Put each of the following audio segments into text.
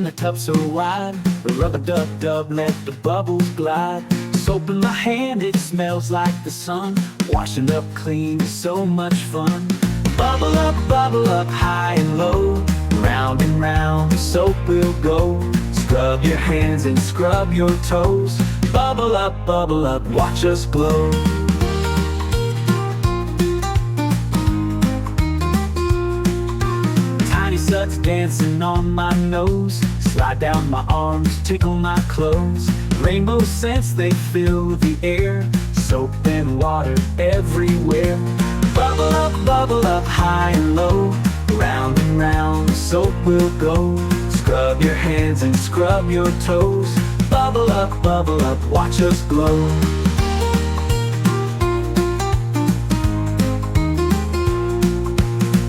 in the tub so wide. Rub-a-dub-dub, let the bubbles glide. Soap in my hand, it smells like the sun. Washing up clean is so much fun. Bubble up, high and low. Round and round the soap will go. Scrub your hands and scrub your toes. Bubble up, watch us glow. Tiny suds dancing on my nose. Slide down my arms, tickle my clothes. Rainbow scents, they fill the air. Soap and water everywhere. Bubble up, high and low. Round and round the soap will go. Scrub your hands and scrub your toes. Bubble up, watch us glow.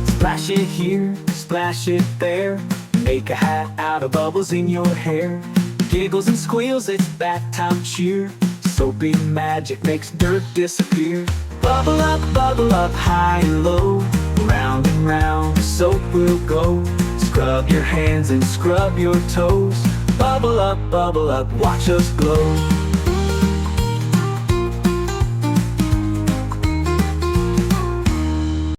Splash it here, splash it there. Make a hat out of bubbles in your hair. Giggles and squeals, it's bath time cheer. Soapy magic makes dirt disappear. Bubble up, high and low. Round and round the soap will go. Scrub your hands and scrub your toes. Bubble up, watch us glow.